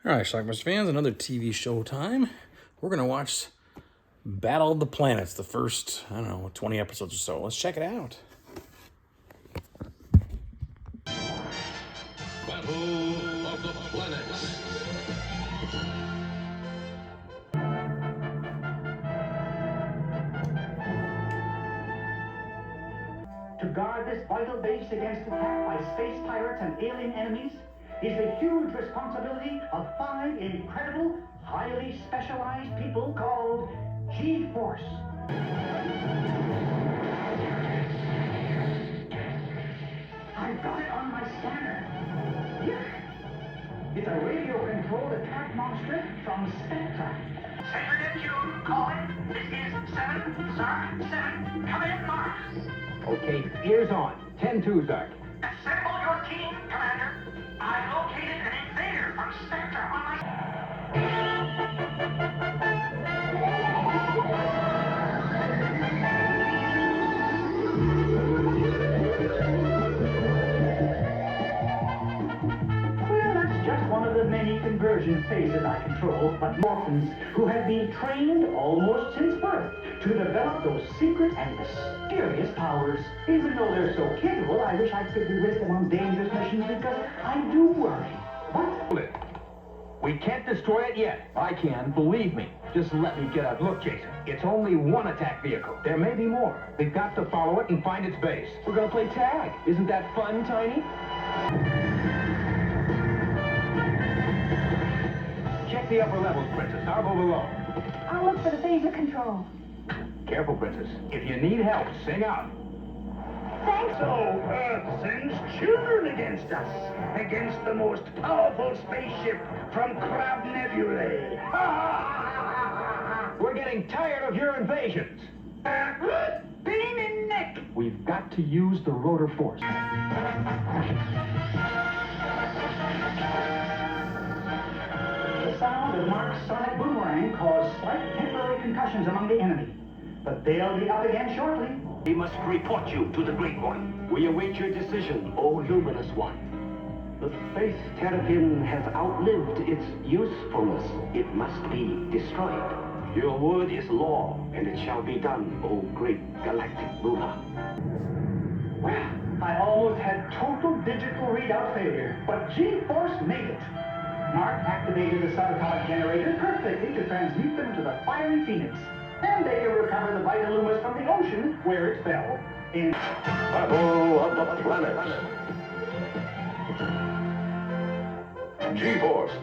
All right, Schlockmeisters fans, another TV show time. We're going to watch Battle of the Planets, the first, 20 episodes or so. Let's check it out. Battle of the Planets. To guard this vital base against attack by space pirates and alien enemies is the huge responsibility of 5 incredible, highly specialized people called G-Force. I've got it on my scanner. Here. It's a radio-controlled attack monster from Spectra. Sector Neptune, calling. This is 7, Zark 7. Come in, Mars. Okay, ears on. 10-2, Zark. Assemble your team, Commander. I located an invader from Spectra on my... Well, that's just one of the many conversion phases I control, but morphins who have been trained almost since birth to develop those secret and mysterious powers. Even though they're so capable, I wish I could be with them on dangerous missions because I do worry. What? We can't destroy it yet. I can, believe me. Just let me get out. Look, Jason, it's only one attack vehicle. There may be more. We've got to follow it and find its base. We're gonna play tag. Isn't that fun, Tiny? Check the upper levels, Princess. I'll go below. I'll look for the phaser control. Careful, Princess. If you need help, sing out. Thanks. So Earth sends children against us, against the most powerful spaceship from Crab Nebulae. We're getting tired of your invasions. Pain in neck. We've got to use the rotor force. The sound of Mark's sonic boomerang caused slight temporary concussions among the enemy, but they'll be up again shortly. We must report you to the Great One. We await your decision, O Luminous One. The space terrapin has outlived its usefulness. It must be destroyed. Your word is law, and it shall be done, O great galactic ruler. Well, I almost had total digital readout failure, but G-Force made it. Mark activated the subatomic generator perfectly to transmute them to the fiery Phoenix. And they can recover the Vitalumas from the ocean where it fell. In Battle of the Planets. G-Force.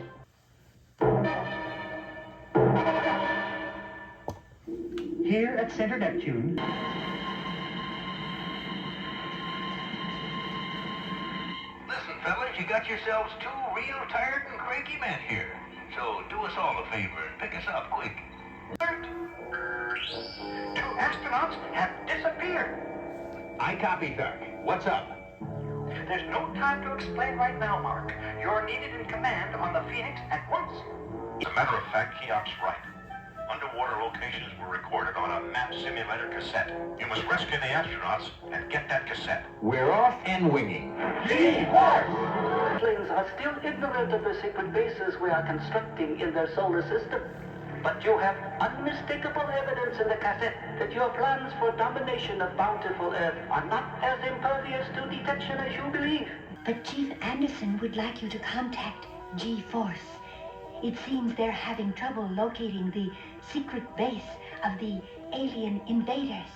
here at Center Neptune. Listen, fellas, you got yourselves 2 real tired and cranky men here. So do us all a favor and pick us up quick. 2 astronauts have disappeared. I copy, Zark. What's up? There's no time to explain right now, Mark. You're needed in command on the Phoenix at once. As a matter of fact, Keok's right. Underwater locations were recorded on a map simulator cassette. You must rescue the astronauts and get that cassette. We're off and winging. Planes are still ignorant of the secret bases we are constructing in their solar system. But you have unmistakable evidence in the cassette that your plans for domination of bountiful Earth are not as impervious to detection as you believe. But Chief Anderson would like you to contact G-Force. It seems they're having trouble locating the secret base of the alien invaders.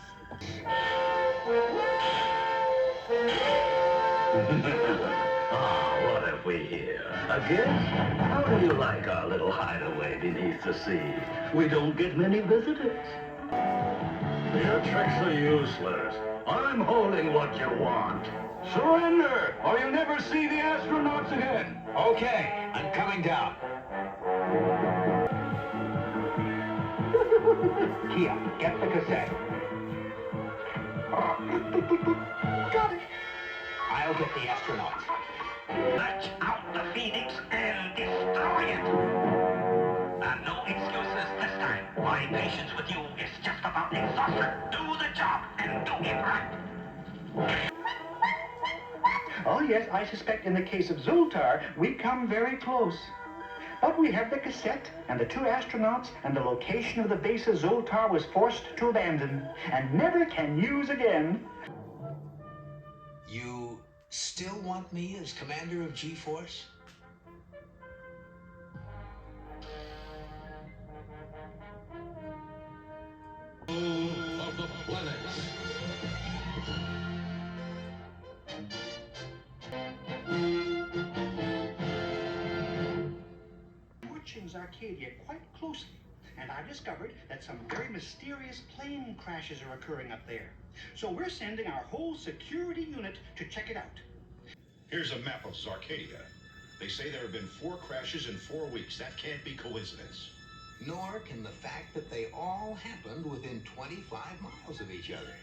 What have we here? A guest? How do you like our little hideaway beneath the sea? We don't get many visitors. Your tricks are useless. I'm holding what you want. Surrender, or you'll never see the astronauts again. Okay, I'm coming down. Kia, get the cassette. Got it. I'll get the astronauts. Launch out the Phoenix and destroy it. And no excuses this time. My patience with you is just about exhausted. Do the job and do it right. Oh, yes, I suspect in the case of Zultar, we come very close. But we have the cassette and the 2 astronauts and the location of the bases Zoltar was forced to abandon and never can use again. You still want me as commander of G-Force? Of the planets. Watching Arcadia quite closely, and I've discovered that some very mysterious plane crashes are occurring up there. So we're sending our whole security unit to check it out. Here's a map of Zarcadia. They say there have been 4 crashes in 4 weeks. That can't be coincidence. Nor can the fact that they all happened within 25 miles of each other.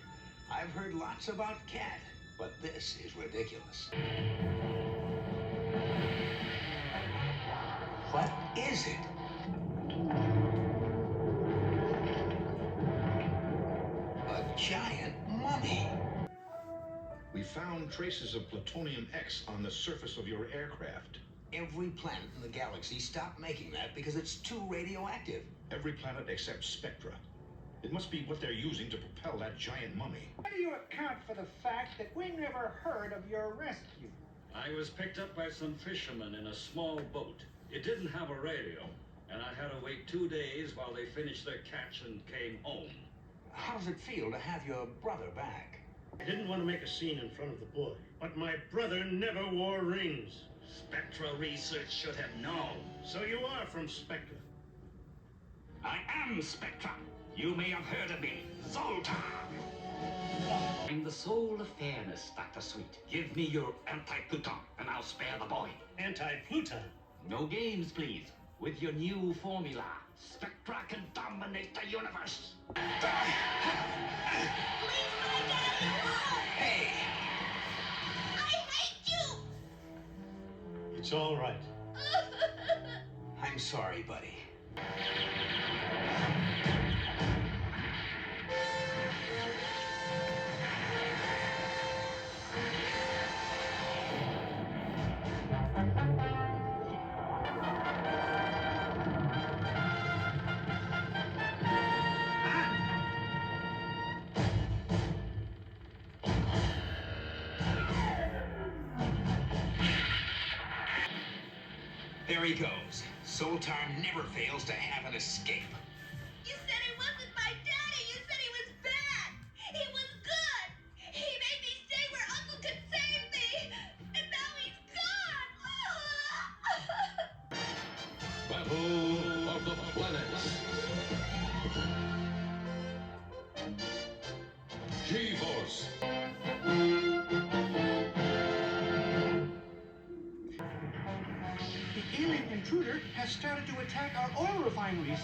I've heard lots about Cat, but this is ridiculous. What is it? A giant mummy. We found traces of plutonium X on the surface of your aircraft. Every planet in the galaxy stopped making that because it's too radioactive. Every planet except Spectra. It must be what they're using to propel that giant mummy. How do you account for the fact that we never heard of your rescue? I was picked up by some fishermen in a small boat. It didn't have a radio, and I had to wait 2 days while they finished their catch and came home. How does it feel to have your brother back? I didn't want to make a scene in front of the boy, but my brother never wore rings. Spectra research should have known. So you are from Spectra. I am Spectra. You may have heard of me, Zoltar. I'm the soul of fairness, Dr. Sweet. Give me your anti-Pluton, and I'll spare the boy. Anti-Pluton? No games, please. With your new formula, Spectra can dominate the universe. Hey! It's all right. I'm sorry, buddy. There he goes. Zoltar never fails to have an escape. You said he wasn't my daddy. You said he was bad. He was good. He made me stay where Uncle could save me. And now he's gone. Battle of the planets. G-Force. The alien intruder has started to attack our oil refineries.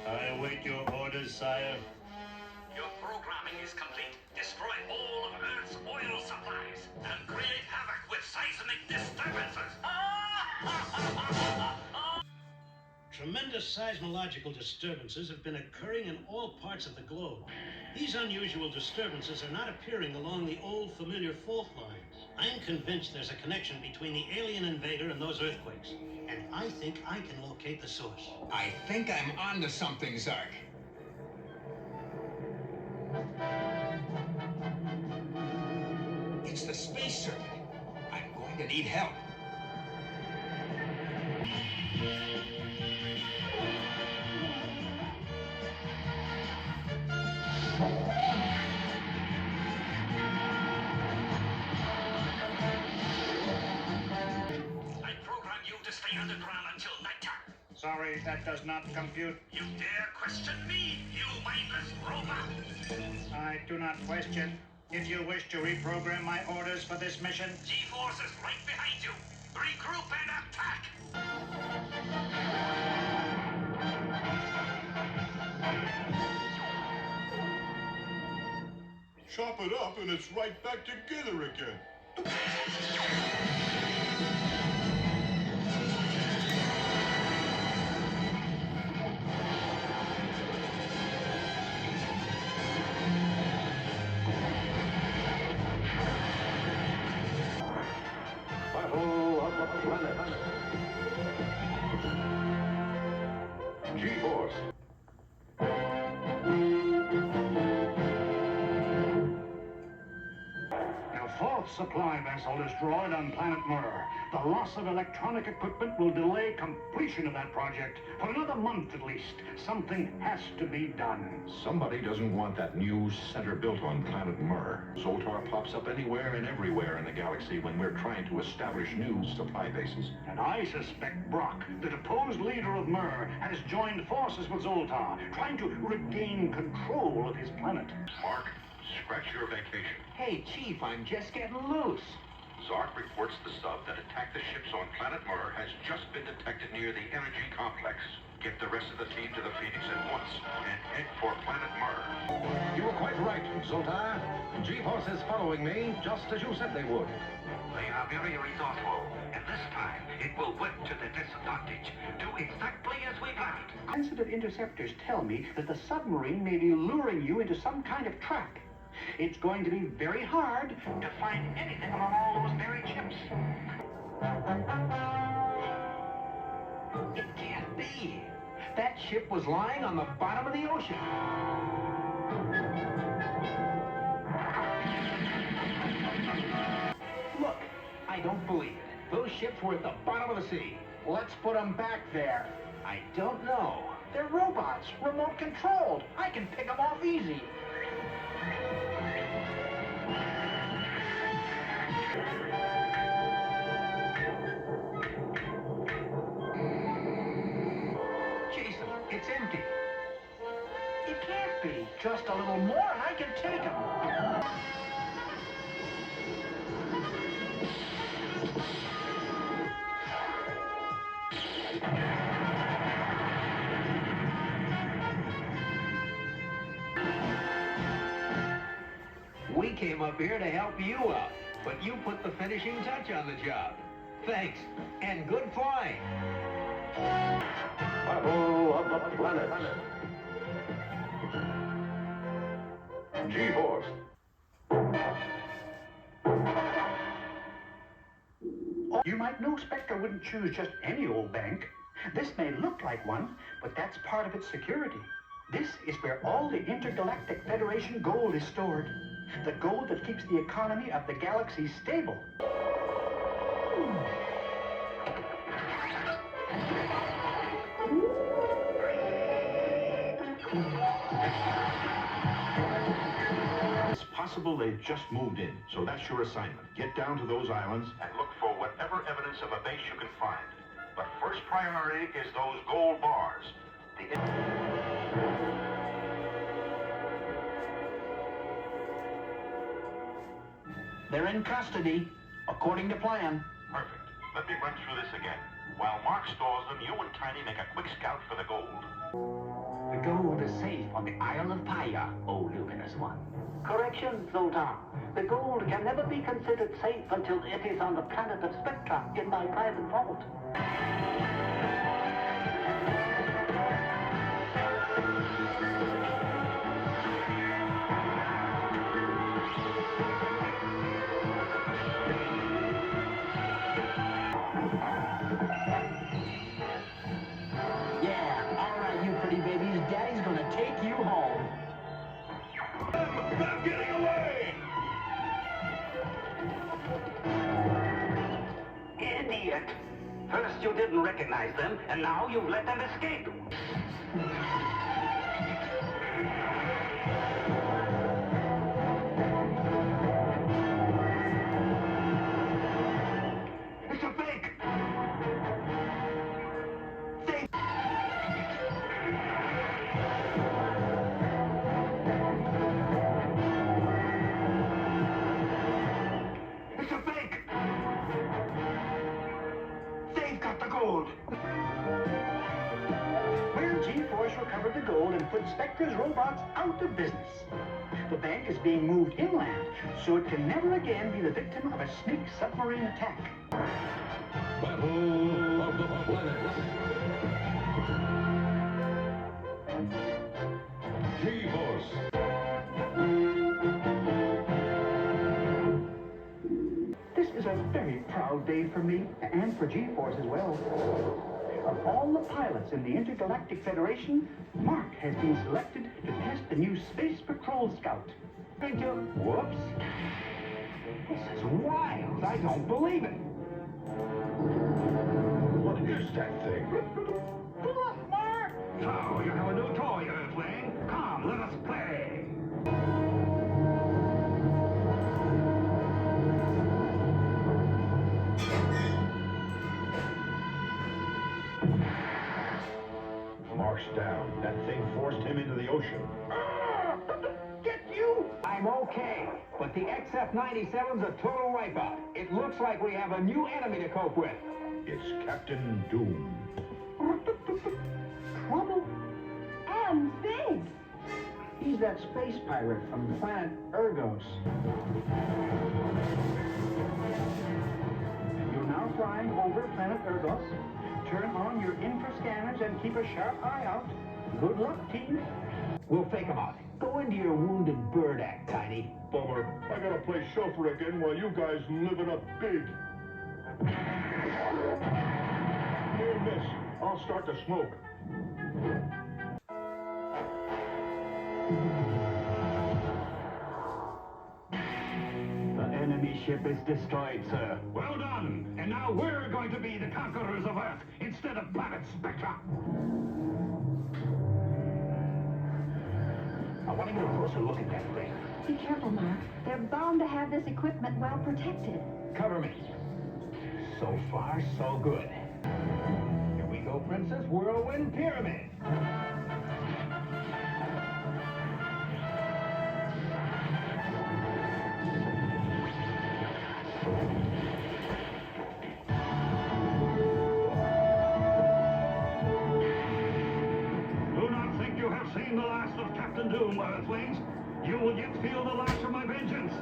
I await your orders, sire. Your programming is complete. Destroy all of Earth's oil supplies and create havoc with seismic disturbances. Tremendous seismological disturbances have been occurring in all parts of the globe. These unusual disturbances are not appearing along the old familiar fault lines. I'm convinced there's a connection between the alien invader and those earthquakes. And I think I can locate the source. I think I'm onto something, Zark. It's the space circuit. I'm going to need help. I program you to stay underground until nighttime. Sorry, that does not compute. You dare question me, you mindless robot? I do not question. If you wish to reprogram my orders for this mission, G-Force is right behind you. Regroup and attack! Chop it up and it's right back together again. G-Force. Our fourth supply vessel destroyed on planet Myrr. The loss of electronic equipment will delay completion of that project for another month at least. Something has to be done. Somebody doesn't want that new center built on planet Myrr. Zoltar pops up anywhere and everywhere in the galaxy when we're trying to establish new supply bases. And I suspect Brock, the deposed leader of Myrr, has joined forces with Zoltar, trying to regain control of his planet. Mark, scratch your vacation. Hey, Chief, I'm just getting loose. Zark reports the sub that attacked the ships on planet Myrr has just been detected near the energy complex. Get the rest of the team to the Phoenix at once and head for planet Myrr. You were quite right, Zoltar. G-Force is following me, just as you said they would. They are very resourceful, and this time it will work to the disadvantage. Do exactly as we planned. Sensitive interceptors tell me that the submarine may be luring you into some kind of trap. It's going to be very hard to find anything among all those buried ships. It can't be. That ship was lying on the bottom of the ocean. Look, I don't believe it. Those ships were at the bottom of the sea. Let's put them back there. I don't know. They're robots, remote controlled. I can pick them off easy. Jason, it's empty. It can't be. Just a little more and I can take them. We came up here to help you out, but you put the finishing touch on the job. Thanks, and good flying. Battle of the Planets. G-Force. You might know Spectra wouldn't choose just any old bank. This may look like one, but that's part of its security. This is where all the Intergalactic Federation gold is stored. The gold that keeps the economy of the galaxy stable. It's possible they've just moved in, so that's your assignment. Get down to those islands and look for whatever evidence of a base you can find. But first priority is those gold bars. They're in custody, according to plan. Perfect. Let me run through this again. While Mark stores them, you and Tiny make a quick scout for the gold. The gold is safe on the Isle of Paya, O Luminous One. Correction, Zoltar. The gold can never be considered safe until it is on the planet of Spectra in my private vault. Yeah, all right, you pretty babies. Daddy's gonna take you home. They're getting away! Idiot! First you didn't recognize them, and now you've let them escape. It's a fake! It's a fake! They've got the gold! Where G-Force recovered the gold and put Spectra's robots out of business. The bank is being moved inland, so it can never again be the victim of a sneak submarine attack. Battle of the Planets. G-Force. This is a very proud day for me, and for G-Force as well. Of all the pilots in the Intergalactic Federation, Mark has been selected to test the new Space Patrol Scout. Whoops. This is wild. I don't believe it. What is that thing? Look, Mark! So, you have a new toy, Earthling. Come, let us play. Mark's down. That thing forced him into the ocean. Get you! I'm okay, but the XF-97's a total wipeout. It looks like we have a new enemy to cope with. It's Captain Doom. Trouble? And big! He's that space pirate from planet Ergos. You're now flying over planet Ergos. Turn on your infra scanners and keep a sharp eye out. Good luck, team. We'll fake them out. Go into your wounded bird act, Tiny. Bummer. I gotta play chauffeur again while you guys live it up big. Here, miss. I'll start the smoke. The enemy ship is destroyed, sir. Well done. And now we're going to be the conquerors of Earth instead of planet Spectra. I want to get a closer look at that thing. Be careful, Mark. They're bound to have this equipment well protected. Cover me. So far, so good. Here we go, Princess. Whirlwind Pyramid. Do not think you have seen the last of Captain Doom, Earthlings. You will yet feel the lash of my vengeance.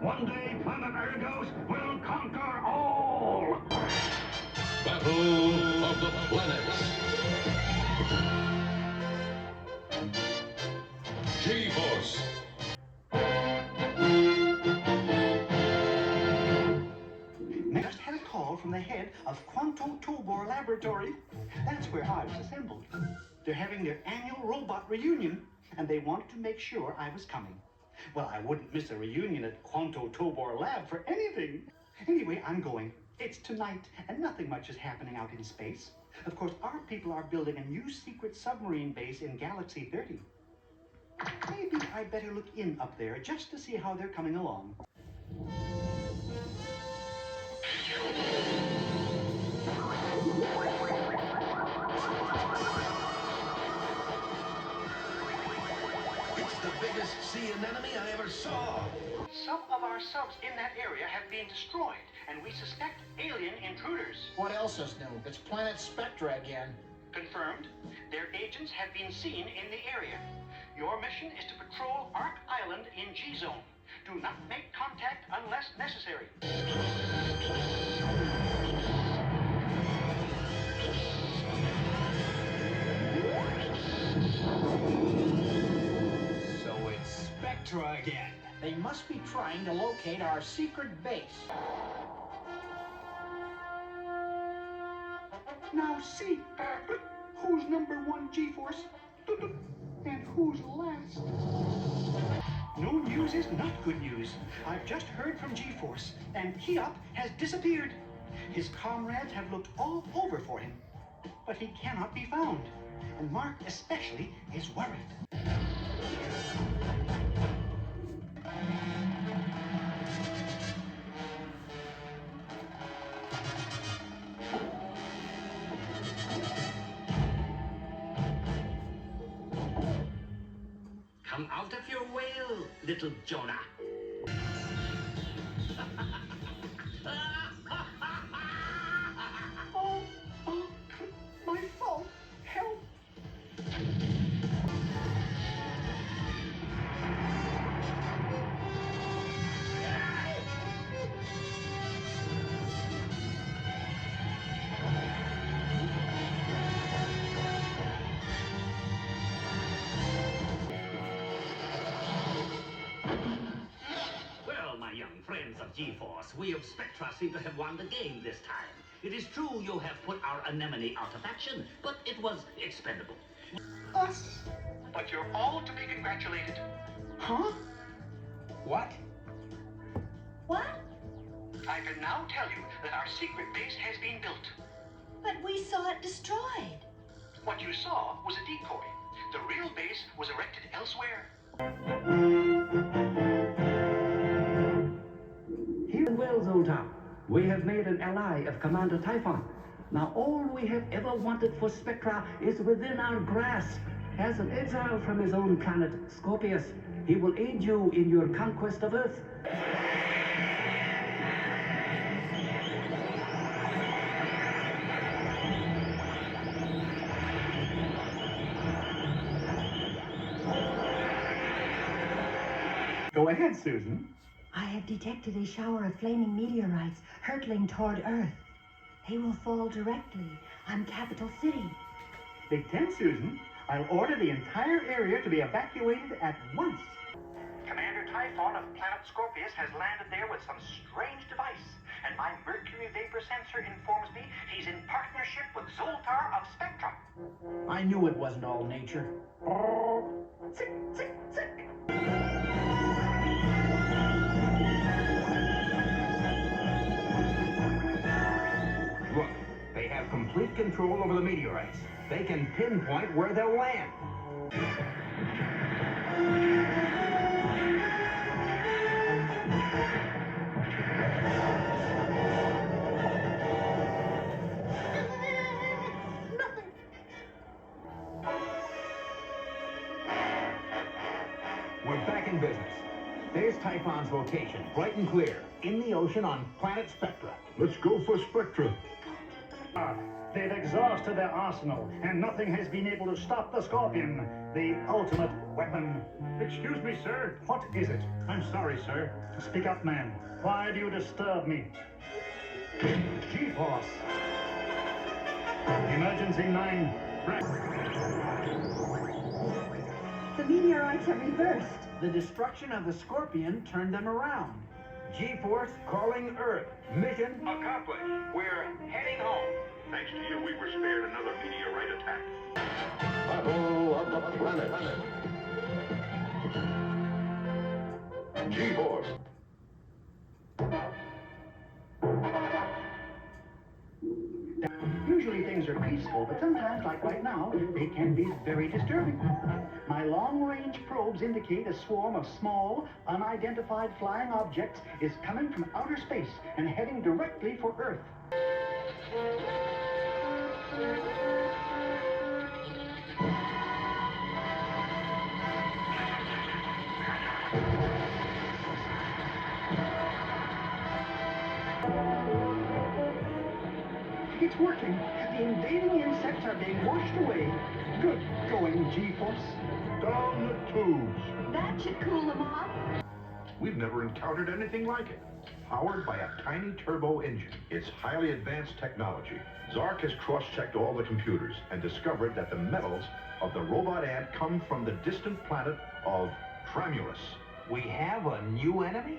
One day, planet Ergos will conquer all! Battle of the Planets. G-Force. Just had a call from the head of Quanto Tobor Laboratory. That's where I was assembled. They're having their annual robot reunion, and they wanted to make sure I was coming. Well, I wouldn't miss a reunion at Quanto Tobor Lab for anything. Anyway, I'm going. It's tonight, and nothing much is happening out in space. Of course, our people are building a new secret submarine base in Galaxy 30. Maybe I better look in up there just to see how they're coming along. It's the biggest sea anemone I ever saw. Some of our subs in that area have been destroyed, and we suspect alien intruders. What else is new? It's planet Spectra again. Confirmed. Their agents have been seen in the area. Your mission is to patrol Ark Island in G-Zone. Do not make contact unless necessary. So it's Spectra again. They must be trying to locate our secret base. Now see, who's number one G-Force and who's last. No news is not good news. I've just heard from G-Force, and Keop has disappeared. His comrades have looked all over for him, but he cannot be found. And Mark especially is worried. Come out of your whale, little Jonah. Oh, my fault. Help. Well, my young friends of G-Force, we of Spectra seem to have won the game this time. It is true you have put our anemone out of action, but it was expendable. Us? But you're all to be congratulated. Huh? What? What? I can now tell you that our secret base has been built. But we saw it destroyed. What you saw was a decoy. The real base was erected elsewhere. Here in Wales, old top, we have made an ally of Commander Typhon. Now all we have ever wanted for Spectra is within our grasp. As an exile from his own planet, Scorpius, he will aid you in your conquest of Earth. Go ahead, Susan. I have detected a shower of flaming meteorites hurtling toward Earth. They will fall directly on Capital City. Big 10, Susan. I'll order the entire area to be evacuated at once. Commander Typhon of planet Scorpius has landed there with some strange device, and my mercury vapor sensor informs me he's in partnership with Zoltar of Spectra. I knew it wasn't all nature. Sick, sick, sick. Look, they have complete control over the meteorites. They can pinpoint where they'll land. We're back in business. There's Typhon's location, bright and clear, in the ocean on planet Spectra. Let's go for Spectra. They've exhausted their arsenal, and nothing has been able to stop the Scorpion, the ultimate weapon. Excuse me, sir. What is it? I'm sorry, sir. Speak up, man. Why do you disturb me? G-Force. Emergency 9. The meteorites have reversed. The destruction of the Scorpion turned them around. G-Force calling Earth. Mission accomplished. We're heading home. Thanks to you, we were spared another meteorite attack. Battle of the Planets. G-Force. Usually things are peaceful, but sometimes, like right now, they can be very disturbing. My long-range probes indicate a swarm of small, unidentified flying objects is coming from outer space and heading directly for Earth. It's working. The invading insects are being washed away. Good going, G-Force. Down the tubes. That should cool them off. We've never encountered anything like it. Powered by a tiny turbo engine. It's highly advanced technology. Zark has cross-checked all the computers and discovered that the metals of the robot ant come from the distant planet of Tramulus. We have a new enemy?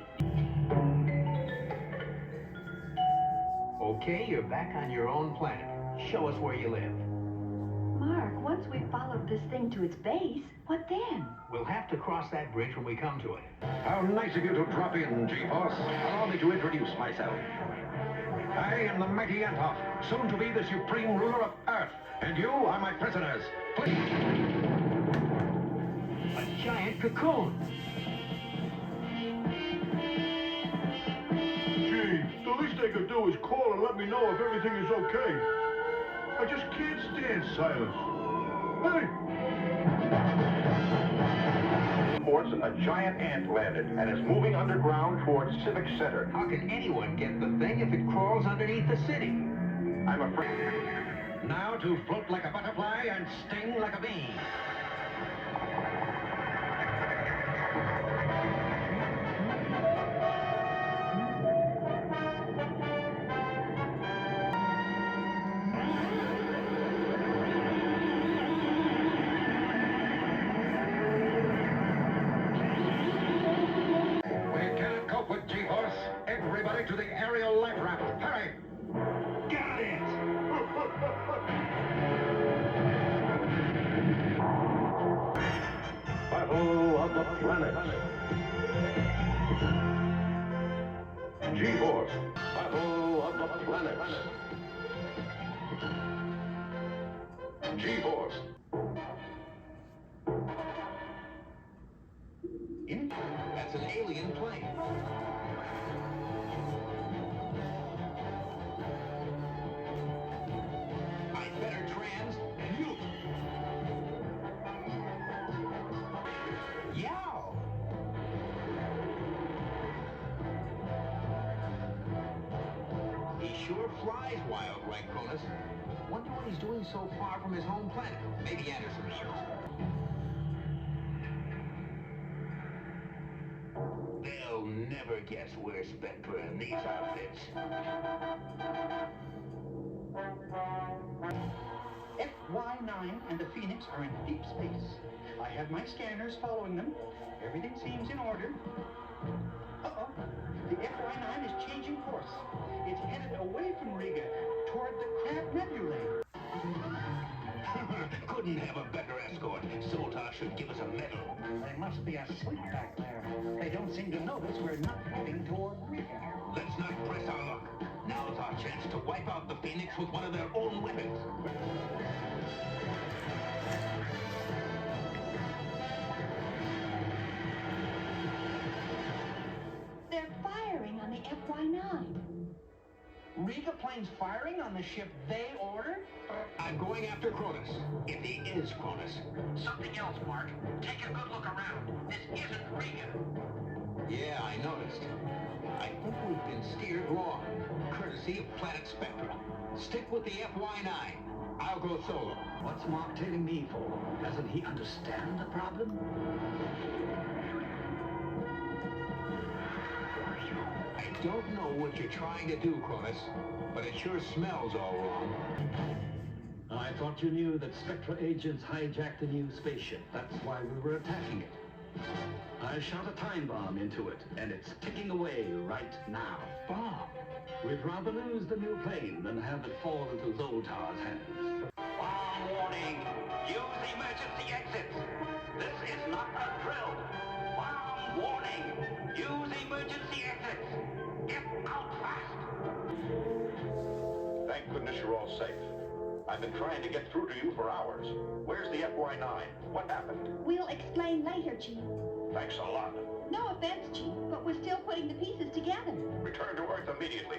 Okay, you're back on your own planet. Show us where you live. Mark, once we've followed this thing to its base, what then? We'll have to cross that bridge when we come to it. How nice of you to drop in, G-Force. Allow me to introduce myself. I am the mighty Antov, soon to be the supreme ruler of Earth, and you are my prisoners. Please. A giant cocoon. Gee, the least they could do is call and let me know if everything is okay. I just can't stand silence. Hey! Reports a giant ant landed and is moving underground towards Civic Center. How can anyone get the thing if it crawls underneath the city? I'm afraid. Now to float like a butterfly and sting like a bee. We can't cope with G-Force. Everybody to the aerial life raft. Hurry! Get out of Battle of the planets. G-Force. Battle of the planets. G-Force. That's an alien plane. I'd better trans mute. Yow! He sure flies wild, right, Cronus? Wonder what he's doing so far from his home planet. Maybe Anderson knows. They'll never guess we're Spectra in these outfits. FY9 and the Phoenix are in deep space. I have my scanners following them. Everything seems in order. Uh-oh. The FY9 is changing course. It's headed away from Riga toward the Crab Nebulae. Couldn't have a better escort. Zoltar should give us a medal. They must be asleep back there. They don't seem to notice we're not heading toward Riga. Let's not press our luck. Now's our chance to wipe out the Phoenix with one of their own weapons. They're firing on the FY9. Riga planes firing on the ship they ordered? I'm going after Cronus. If he is Cronus. Something else, Mark. Take a good look around. This isn't Riga. Yeah, I noticed. I think we've been steered wrong. Courtesy of Planet Spectra. Stick with the FY9. I'll go solo. What's Mark telling me for? Doesn't he understand the problem? I don't know what you're trying to do, Cronus, but it sure smells all wrong. I thought you knew that Spectra agents hijacked a new spaceship. That's why we were attacking it. I shot a time bomb into it, and it's ticking away right now. Bomb? We'd rather lose the new plane than have it fall into Zoltar's hands. Bomb warning. Use emergency exits. This is not a drill. Bomb warning. Use emergency exits. Get out fast. Thank goodness you're all safe. I've been trying to get through to you for hours. Where's the FY9? What happened? We'll explain later, Chief. Thanks a lot. No offense, Chief, but we're still putting the pieces together. Return to Earth immediately.